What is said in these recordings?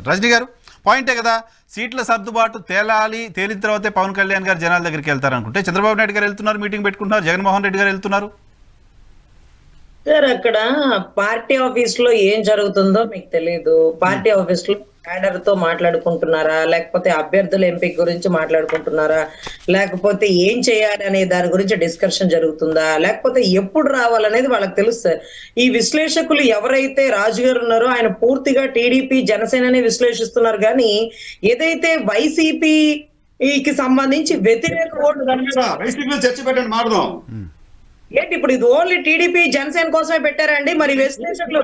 రజనీ గారు పాయింటే కదా, సీట్ల సర్దుబాటు తేలిన తర్వాతే పవన్ కళ్యాణ్ గారు జనాల దగ్గరికి వెళ్తారనుకుంటే చంద్రబాబు నాయుడు గారు వెళ్తున్నారు, మీటింగ్ పెట్టుకుంటున్నారు, జగన్మోహన్ రెడ్డి గారు వెళ్తున్నారు. సార్ అక్కడ పార్టీ ఆఫీస్ లో ఏం జరుగుతుందో మీకు తెలియదు. పార్టీ ఆఫీస్ లో క్యాడర్ తో మాట్లాడుకుంటున్నారా, లేకపోతే అభ్యర్థుల ఎంపిక గురించి మాట్లాడుకుంటున్నారా, లేకపోతే ఏం చేయాలి అనే దాని గురించి డిస్కషన్ జరుగుతుందా, లేకపోతే ఎప్పుడు రావాలనేది వాళ్ళకి తెలుస్తుంది. ఈ విశ్లేషకులు ఎవరైతే రాజు గారు ఉన్నారో ఆయన పూర్తిగా టీడీపీ జనసేనని విశ్లేషిస్తున్నారు, కానీ ఏదైతే వైసీపీకి సంబంధించి వ్యతిరేక ఓటు చర్చ పెట్టండి మారుదాం. ఏంటి ఇప్పుడు ఇది ఓన్లీ టీడీపీ జనసేన కోసమే పెట్టారండి? మరి విశ్లేషకులు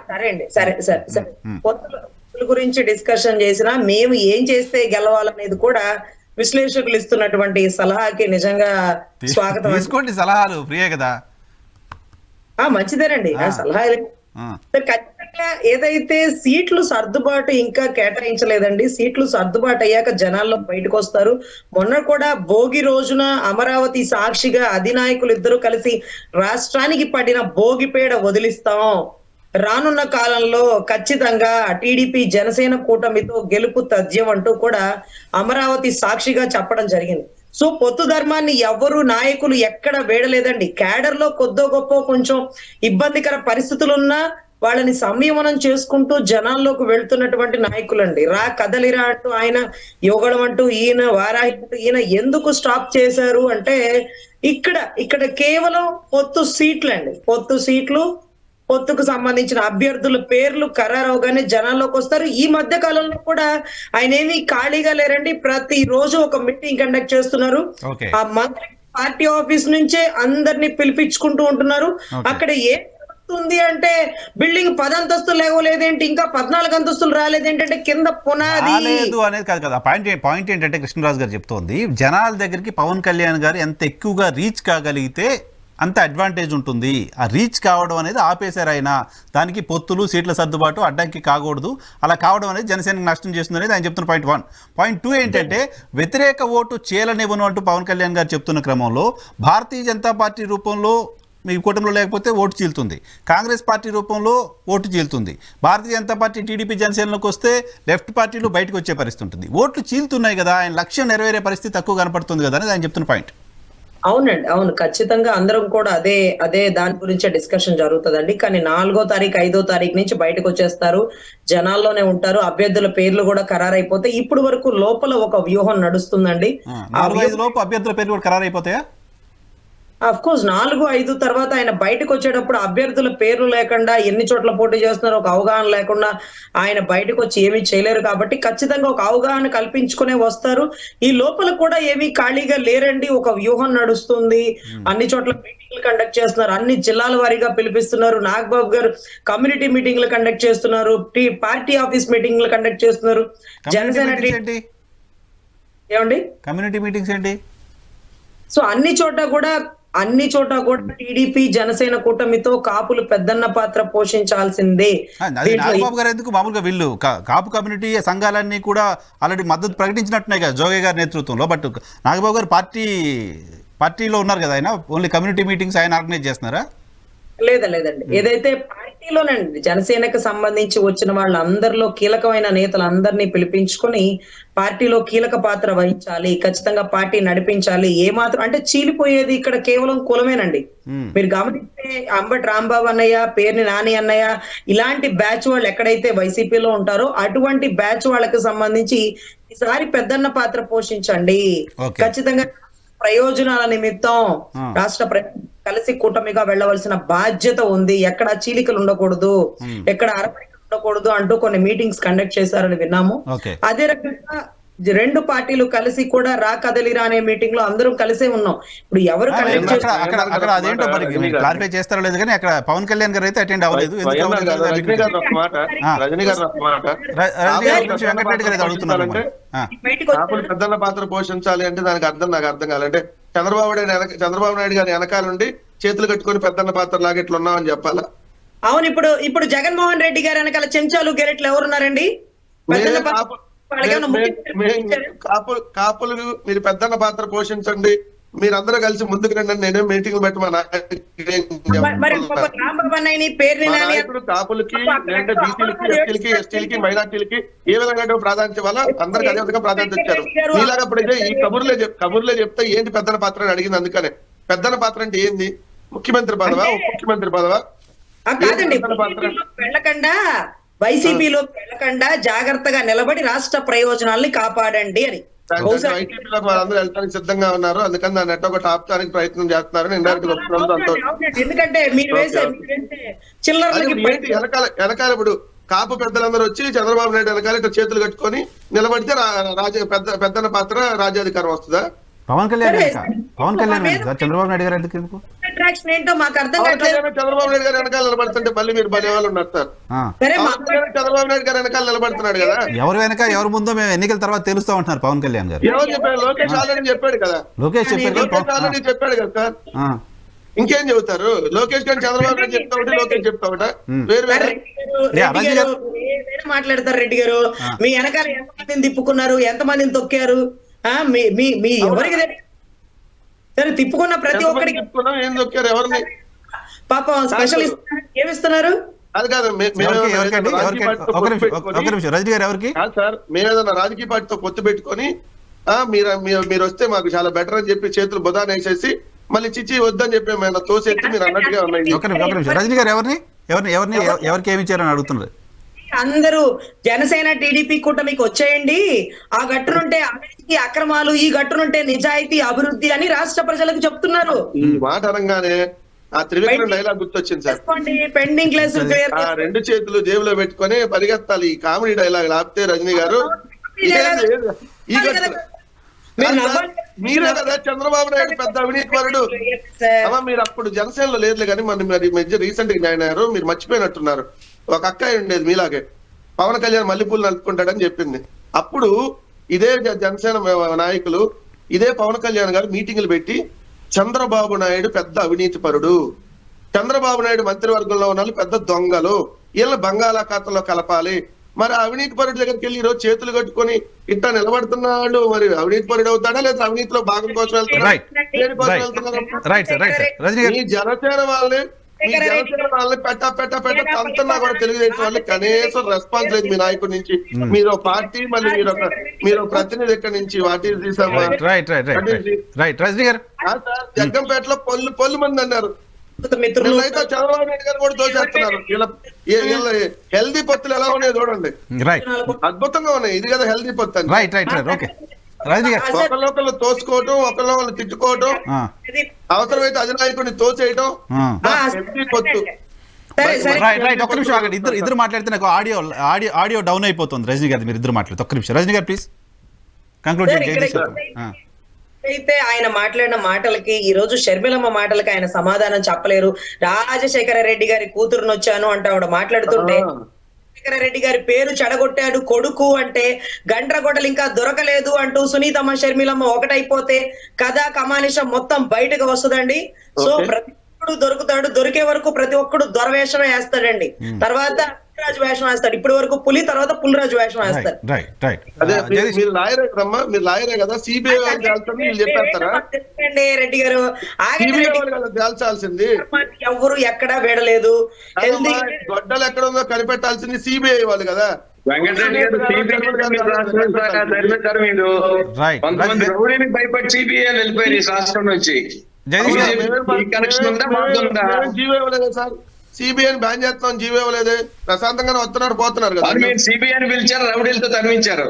సరే అండి, సరే సరే సరే పొత్తుల గురించి డిస్కషన్ చేసినా మేము ఏం చేస్తే గెలవాలనేది కూడా విశ్లేషకులు ఇస్తున్నటువంటి సలహాకి నిజంగా స్వాగతం. తీసుకోండి సలహాలు, ఫ్రీయే కదా. మంచిదేనండి సలహా. ఖచ్చితంగా ఏదైతే సీట్లు సర్దుబాటు ఇంకా కేటాయించలేదండి. సీట్లు సర్దుబాటు అయ్యాక జనాల్లో బయటకు వస్తారు. మొన్న కూడా భోగి రోజున అమరావతి సాక్షిగా అధినాయకులు ఇద్దరు కలిసి రాష్ట్రానికి పడిన భోగిపేడ వదిలిస్తాం, రానున్న కాలంలో ఖచ్చితంగా టీడీపీ జనసేన కూటమితో గెలుపు తథ్యం అంటూ కూడా అమరావతి సాక్షిగా చెప్పడం జరిగింది. సో పొత్తు ధర్మాన్ని ఎవరు నాయకులు ఎక్కడ వేడలేదండి. క్యాడర్ లో కొద్దో గొప్ప కొంచెం ఇబ్బందికర పరిస్థితులున్నా వాళ్ళని సంయమనం చేసుకుంటూ జనాల్లోకి వెళ్తున్నటువంటి నాయకులండి. కదలిరా అంటూ ఆయన, యోగడం అంటూ ఈయన, వారాహి అంటూ ఈయన ఎందుకు స్టాప్ చేశారు అంటే ఇక్కడ కేవలం పొత్తు సీట్లు అండి. పొత్తు సీట్లు, పొత్తుకు సంబంధించిన అభ్యర్థుల పేర్లు ఖరారవగానే జనాల్లోకి వస్తారు. ఈ మధ్య కాలంలో కూడా ఆయన ఏమీ ఖాళీగా లేరండి. ప్రతి రోజు ఒక మీటింగ్ కండక్ట్ చేస్తున్నారు. ఆ మంత్రి పార్టీ ఆఫీస్ నుంచే అందరినీ పిలిపించుకుంటూ ఉంటున్నారు. అక్కడ ఏం జరుగుతుంది అంటే బిల్డింగ్ 10 అంతస్తులు లేవలేదేంటి, ఇంకా 14 అంతస్తులు రాలేదేంటంటే కింద పునాది అనేది కాదు కదా. పాయింట్ ఏంటంటే కృష్ణరాజు గారు చెప్తోంది, జనాల దగ్గరికి పవన్ కళ్యాణ్ గారు ఎంత ఎక్కువగా రీచ్ కాగలిగితే అంత అడ్వాంటేజ్ ఉంటుంది. ఆ రీచ్ కావడం అనేది ఆపేశారు ఆయన. దానికి పొత్తులు, సీట్ల సర్దుబాటు అడ్డంకి కాకూడదు. అలా కావడం అనేది జనసేనకు నష్టం చేస్తుంది అనేది ఆయన చెప్తున్న పాయింట్ 1. పాయింట్ 2 ఏంటంటే వ్యతిరేక ఓటు చేయలనివ్వను అంటూ పవన్ కళ్యాణ్ గారు చెప్తున్న క్రమంలో భారతీయ జనతా పార్టీ రూపంలో మీ కూటమిలో లేకపోతే ఓటు చీలుతుంది, కాంగ్రెస్ పార్టీ రూపంలో vote చీలుతుంది, Bharatiya Janata party TDP జనసేనలోకి వస్తే లెఫ్ట్ పార్టీలు బయటకు వచ్చే పరిస్థితి ఉంటుంది. ఓట్లు చీలుతున్నాయి కదా, ఆయన లక్ష్యం నెరవేరే పరిస్థితి తక్కువ కనపడుతుంది కదా అనేది ఆయన చెప్తున్న పాయింట్. అవునండి, అవును, ఖచ్చితంగా అందరం కూడా అదే దాని గురించే డిస్కషన్ జరుగుతుందండి. కానీ 4వ తారీఖు 5వ తారీఖు నుంచి బయటకు వచ్చేస్తారు, జనాల్లోనే ఉంటారు. అభ్యర్థుల పేర్లు కూడా ఖరారైపోతే ఇప్పుడు వరకు లోపల ఒక వ్యూహం నడుస్తుందండి. 4-5 లోపు అభ్యర్థుల పేర్లు కూడా ఖరారైపోతాయా? అఫ్ కోర్స్ 4-5 తర్వాత ఆయన బయటకు వచ్చేటప్పుడు అభ్యర్థుల పేర్లు లేకుండా ఎన్ని చోట్ల పోటీ చేస్తున్నారో ఒక అవగాహన లేకుండా ఆయన బయటకు వచ్చి ఏమీ చేయలేరు. కాబట్టి ఖచ్చితంగా ఒక అవగాహన కల్పించుకునే వస్తారు. ఈ లోపల కూడా ఏమీ ఖాళీగా లేరండి, ఒక వ్యూహం నడుస్తుంది. అన్ని చోట్ల మీటింగ్లు కండక్ట్ చేస్తున్నారు, అన్ని జిల్లాల వారీగా పిలిపిస్తున్నారు. నాగబాబు గారు కమ్యూనిటీ మీటింగ్లు కండక్ట్ చేస్తున్నారు, పార్టీ ఆఫీస్ మీటింగ్లు కండక్ట్ చేస్తున్నారు. జనసేన ఏమండి కమ్యూనిటీ మీటింగ్స్ ఏంటి? సో అన్ని చోట కూడా టీడీపీ జనసేన కూటమితో కాపులు పెద్దన్న పాత్ర పోషించాల్సిందే. నాగబాబు గారు ఎందుకు, మామూలుగా వీళ్ళు కాపు కమ్యూనిటీ సంఘాలన్నీ కూడా ఆల్రెడీ మద్దతు ప్రకటించినట్టున్నాయి కదా జోగే గారి నేతృత్వంలో. బట్ నాగబాబు గారు పార్టీలో ఉన్నారు కదా, ఆయన ఓన్లీ కమ్యూనిటీ మీటింగ్స్ ఆయన ఆర్గనైజ్ చేస్తున్నారా? లేదండి, ఏదైతే పార్టీలోనండి జనసేనకు సంబంధించి వచ్చిన వాళ్ళందరిలో కీలకమైన నేతలందరినీ పిలిపించుకొని పార్టీలో కీలక పాత్ర వహించాలి, ఖచ్చితంగా పార్టీ నడిపించాలి. ఏమాత్రం అంటే చీలిపోయేది ఇక్కడ కేవలం కులమేనండి. మీరు గమనిస్తే అంబటి రాంబాబు అన్నయ్య, పేర్ని నాని అన్నయ్య, ఇలాంటి బ్యాచ్ వాళ్ళు ఎక్కడైతే వైసీపీలో ఉంటారో అటువంటి బ్యాచ్ వాళ్ళకి సంబంధించి ఈసారి పెద్దన్న పాత్ర పోషించండి. ఖచ్చితంగా ప్రయోజనాల నిమిత్తం రాష్ట్ర కలిసి కూటమిగా వెళ్ళవలసిన బాధ్యత ఉంది. ఎక్కడ చీలికలు ఉండకూడదు, ఎక్కడ అరపడికలు ఉండకూడదు అంటూ కొన్ని మీటింగ్స్ కండక్ట్ చేశారని విన్నాము. అదే రకంగా 2 పార్టీలు కలిసి కూడా కదలిరా అనే మీటింగ్ లో అందరం కలిసే ఉన్నాం. ఇప్పుడు ఎవరు అక్కడ అదేంటో మరి క్లారిఫై చేస్తారో లేదు, కానీ అక్కడ పవన్ కళ్యాణ్ గారు అయితే అటెండ్ అవ్వలేదు. పెద్దన్న పాత్ర పోషించాలి అంటే దానికి నాకు అర్థం కాలంటే చంద్రబాబు నాయుడు గారి వెనకాల నుండి చేతులు కట్టుకొని పెద్దన్న పాత్ర లాగా ఇట్లా ఉన్నామని చెప్పాలా? అవును, ఇప్పుడు జగన్మోహన్ రెడ్డి గారి వెనకాల చెంచాలు గెరెట్లు ఎవరున్నారండి? కాపులు మీరు పెద్దన్న పాత్ర పోషించండి, మీరందరూ కలిసి ముందుకు రండి, నేనే మీటింగ్ పెట్టి మా మరి రాంబాబు అన్నయ్యని పేరు నాయకుడు కాపులకి లేదంటే బీసీలకి ఎస్టీలకి ఎస్టీలకి మైనార్టీలకి ఏ విధంగా ప్రాధాన్యత వల్ల అందరికి అదే విధంగా ప్రాధాన్యత ఇచ్చారు. మీలాగా అప్పుడైతే ఈ కబుర్లే చెప్తే ఏంటి పెద్దల పాత్ర అని అడిగింది. అందుకనే పెద్దల పాత్ర అంటే ఏంది? ముఖ్యమంత్రి పదవా, ఉప ముఖ్యమంత్రి పదవా? కాదండి, వెళ్ళకుండా వైసీపీలో వెళ్ళకుండా జాగ్రత్తగా నిలబడి రాష్ట్ర ప్రయోజనాల్ని కాపాడండి అని వైసీపీలో వాళ్ళందరూ వెళ్ళడానికి సిద్ధంగా ఉన్నారు. అందుకని దాన్ని ఎట్టో ఒకటి ఆపడానికి ప్రయత్నం చేస్తున్నారని ఎందుకంటే మీరు వేసే చిల్లరలకి వెనకాల ఇప్పుడు కాపు పెద్దలందరూ వచ్చి చంద్రబాబు నాయుడు వెనకాల ఇట్లా చేతులు కట్టుకొని నిలబడితే పెద్దల పాత్ర రాజ్యాధికారం వస్తుందా? పవన్ కళ్యాణ్ చంద్రబాబు నాయుడు గారు ఎందుకు అట్రాక్షన్ ఏంటో మాకు అర్థం చంద్రబాబు నాయుడు గారు వెనకాల నిలబడుతుంటే మళ్ళీ మీరు బలే వాళ్ళు ఉన్నారు సార్. చంద్రబాబు నాయుడు గారు వెనకాల నిలబడుతున్నాడు కదా. ఎవరు వెనక ఎవరు ముందో మేము ఎన్నికల తర్వాత తెలుస్తా ఉంటున్నారు పవన్ కళ్యాణ్ గారు. ఎవరు చెప్పారు? లోకేష్ ఆల్రెడీ చెప్పాడు కదా. లోకేష్ ఆల్రెడీ చెప్పాడు కదా సార్. ఇంకేం చెబుతారు? లోకేష్ గారు చంద్రబాబు నాయుడు చెప్తా ఉంటే లోకేష్ చెప్తా ఉంటా వేరు మాట్లాడతారు. రెడ్డి గారు మీ వెనకాల ఎంతమందిని తిప్పుకున్నారు, ఎంతమందిని తొక్కారు, మీ ఎవరికి సరే తిప్పుకున్న ప్రతి ఒక్కరికి ఏం తొక్కారు? ఎవరిని పాపం స్పెషల్ ఏమిస్తున్నారు? అది కాదు, రజనీ గారు ఎవరికి సార్ మేమేదన్నా రాజకీయ పార్టీతో పొత్తు పెట్టుకొని మీరు వస్తే మాకు చాలా బెటర్ అని చెప్పి చేతులు బుధాన్ని వేసేసి మళ్ళీ చిచ్చి వద్దని చెప్పి ఏమైనా తోసేసి మీరు అన్నట్టుగా ఉన్నాయి. రజనీ గారు ఎవరికి ఏమి ఇచ్చారని అడుగుతున్నారు. అందరూ జనసేన టీడీపీ కూటమికి వచ్చేయండి, ఆ గట్టునుంటే అవినీతి అక్రమాలు, ఈ గట్టునుంటే నిజాయితీ అభివృద్ధి అని రాష్ట్ర ప్రజలకు చెప్తున్నారు. ఈ మాట అనగానే ఆ త్రివిక్రమ్ డైలాగ్ గుర్తొచ్చింది సార్. పెండింగ్ కేసులు రెండు చేతులు జేబులో పెట్టుకొని పరిగెత్తాలి. ఈ కామెడీ డైలాగ్ ఆపితే రజనీ గారు మీరే కదా చంద్రబాబు నాయుడు పెద్ద అవినీతి పరుడు. మీరు అప్పుడు జనసేనలో లేదు కానీ మరి మధ్య రీసెంట్ గా జాయిన్ అయ్యారు. మీరు మర్చిపోయినట్టున్నారు. ఒక అక్కాయి ఉండేది మీలాగే, పవన్ కళ్యాణ్ మల్లెపూలు నలుపుకుంటాడని చెప్పింది. అప్పుడు ఇదే జనసేన నాయకులు ఇదే పవన్ కళ్యాణ్ గారు మీటింగులు పెట్టి చంద్రబాబు నాయుడు పెద్ద అవినీతి పరుడు, చంద్రబాబు నాయుడు మంత్రివర్గంలో ఉన్న పెద్ద దొంగలు, వీళ్ళ బంగాళాఖాతంలో కలపాలి. మరి అవినీతి పరుడు దగ్గరికి వెళ్ళి ఈరోజు చేతులు కట్టుకొని ఇట్లా నిలబడుతున్నాడు. మరి అవినీతి పరుడు అవుతాడా లేదా అవినీతిలో భాగం కోసం వెళ్తున్నాడు? జనసేన వాళ్ళని పెట్ట అంతన్నా కూడా తెలుగుదేశం వాళ్ళు కనీసం రెస్పాన్స్ లేదు మీ నాయకుడి నుంచి. మీరు పార్టీ మళ్ళీ మీరు ప్రతినిధి ఎక్కడి నుంచి వాటి జగ్గంపేటలో పొల్లు మంది అన్నారు. అయితే చంద్రబాబు నాయుడు గారు కూడా దోచేస్తున్నారు. హెల్దీ పొత్తులు ఎలా ఉన్నాయి చూడండి, అద్భుతంగా ఉన్నాయి. ఇది కదా హెల్దీ పొత్తు అని. ఒకళ్ళొకళ్ళు తోసుకోవటం, ఒకళ్ళొకళ్ళు తిట్టుకోవటం, అవసరమైతే అధినాయకుడిని తోచేయటం పొత్తు. ఒక్క నిమిషం ఆగండి. ఇద్దరు మాట్లాడితే నాకు ఆడియో డౌన్ అయిపోతుంది. రజనీ గారు మీరు ఇద్దరు మాట్లాడితే ఒక్క నిమిషం. రజనీ గారు ప్లీజ్ కంక్లూడ్ చేయండి. అయితే ఆయన మాట్లాడిన మాటలకి ఈ రోజు షర్మిలమ్మ మాటలకి ఆయన సమాధానం చెప్పలేరు. రాజశేఖర రెడ్డి గారి కూతురుని వచ్చాను అంటే ఆవిడ మాట్లాడుతుంటే రాజశేఖర రెడ్డి గారి పేరు చెడగొట్టాడు కొడుకు అంటే, గండ్రగొడ్డలు ఇంకా దొరకలేదు అంటూ సునీతమ్మ షర్మిలమ్మ ఒకటైపోతే కథా కమానిషం మొత్తం బయటకు వస్తుందండి. సో ప్రతి ఒక్కడు దొరుకుతాడు, దొరికే వరకు ప్రతి ఒక్కడు దొరవేషమే వేస్తాడండి. తర్వాత రాజు వేషం వేస్తాడు. ఇప్పటి వరకు పులి, తర్వాత పులిరాజు వేషం వేస్తాడు. అదే మీరు లాయరే కదమ్మా, మీరు లాయరే కదా. సిబిఐ వాళ్ళు చెప్పేస్తారా రెడ్డి గారు? తేల్చాల్సింది ఎవరు ఎక్కడా వేడలేదు. గొడ్డలు ఎక్కడ ఉందో కనిపెట్టాల్సింది సిబిఐ వాళ్ళు కదా. భయపడి సిబిఐ వెళ్ళిపోయారు రాష్ట్రం నుంచి. సార్ సిబిఐని బ్యాన్ చేస్తాం, జీవో ఇవ్వలేదే. ప్రశాంతంగానే వస్తున్నారు పోతున్నారు కదా. సిబిఐని పిలిచారు, రౌడీలతో తరిమించారు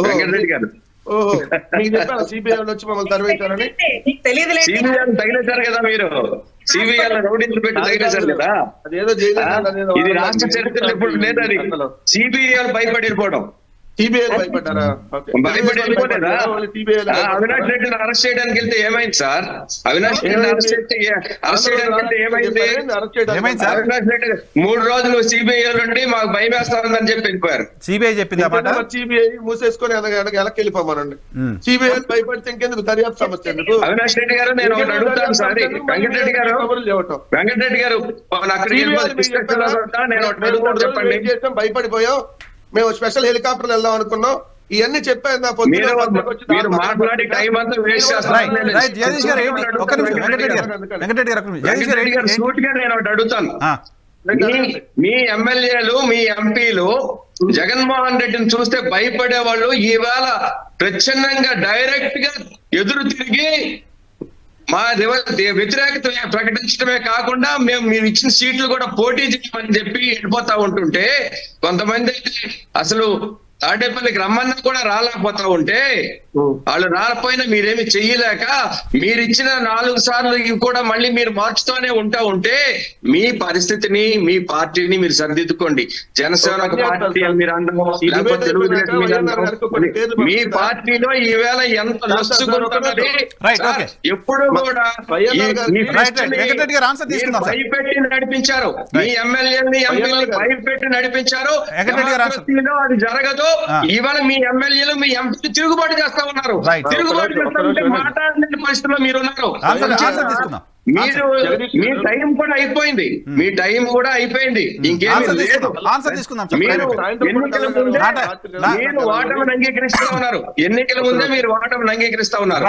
వెంకటరెడ్డి గారు. ఓహో, మీకు చెప్పారు సిబిఐ వచ్చి మమ్మల్ని తరిమించారని? సిబిఐ తగిలేశారు కదా మీరు. సిబిఐ రౌడీలు పెట్టి తగిలేశారు కదా. అదేదో ఇది రాష్ట్ర చరిత్రలో ఎప్పుడు లేదని సిబిఐ భయపడి వెళ్ళిపోవడం. సిబిఐ భయపడ్డారా? అవినాష్ రెడ్డిని అరెస్ట్ చేయడానికి వెళ్తే ఏమైంది సార్? అవినాష్ రెడ్డిని అరెస్ట్ చేయడానికి వెళ్తే ఏమైంది? అవినాష్ రెడ్డి 3 రోజులు సిబిఐ నుండి మాకు భయం వేస్తామని చెప్పి వెళ్ళిపోయారు. సిబిఐ చెప్పింది సిబిఐ మూసేసుకొని వెనక్కి వెళ్ళిపోమనండి. సిబిఐ భయపడితే ఇంకెందుకు దర్యాప్తు సమస్య ఎందుకు? అవినాష్ రెడ్డి గారు నేను ఒకటి అడుగుతాను సార్. వెంకటరెడ్డి గారు అక్కడికి చెప్పండి. భయపడిపోయాం, మేము స్పెషల్ హెలికాప్టర్ వెళ్దాం అనుకున్నాం, ఇవన్నీ చెప్పాను నా మీరు మాట్లాడి టైం అంతా వేస్ట్ రైట్ చేస్తారు. రైట్ జగదీష్ గారు ఏంటి ఒక్క నిమిషం వెంకటరెడ్డి గారు జగదీష్ గారు ఏంటి సూటిగా నేను ఒకటి అడుగుతాను. ఆ, మీ ఎమ్మెల్యేలు మీ ఎంపీలు జగన్మోహన్ రెడ్డిని చూస్తే భయపడే వాళ్ళు ఈవేళ ప్రచ్ఛన్నంగా డైరెక్ట్ గా ఎదురు తిరిగి మా వ్యతిరేకత ప్రకటించడమే కాకుండా మేము మీరు ఇచ్చిన సీట్లు కూడా పోటీ చేయమని చెప్పి వెళ్ళిపోతా ఉంటుంటే, కొంతమంది అయితే అసలు తాడేపల్లికి రమ్మన్నా కూడా రాలేకపోతా ఉంటే, వాళ్ళు రాకపోయినా మీరేమి చెయ్యలేక మీరు ఇచ్చిన 4 సార్లు ఇవి కూడా మళ్ళీ మీరు మార్చుతూనే ఉంటా ఉంటే మీ పరిస్థితిని మీ పార్టీని మీరు సరిదిద్దుకోండి. జనసేన ఒక పార్టీ అని మీరు అనడం, లేకపోతే తెలుగుదేశం మీరు అనడం, మీ పార్టీలో ఈవేళ ఎంత నష్టపోతున్నది ఎప్పుడు కూడా వెంకటరెడ్డి గారు ఆన్సర్ తీసుకుందాం సార్. భయపెట్టి నడిపించారు, మీ ఎమ్మెల్యేని ఎంపీని భయపెట్టి నడిపించారు. అది జరగదు. ఇవాళ మీ ఎమ్మెల్యేలు మీ ఎంపీ తిరుగుబాటు చేస్తా ఉన్నారు. తిరుగుబాటు చేస్తా ఉంటే మాట్లాడలేని పరిస్థితిలో మీరు ఉన్నారు. మీరు మీ టైం కూడా అయిపోయింది, మీ టైం కూడా అయిపోయింది, ఇంకేమీ లేదు. మీరు ఎన్నికల ముందే మీరు ఓటమిని అంగీకరిస్తా ఉన్నారు, ఎన్నికల ముందే మీరు ఓటమిని అంగీకరిస్తా ఉన్నారు.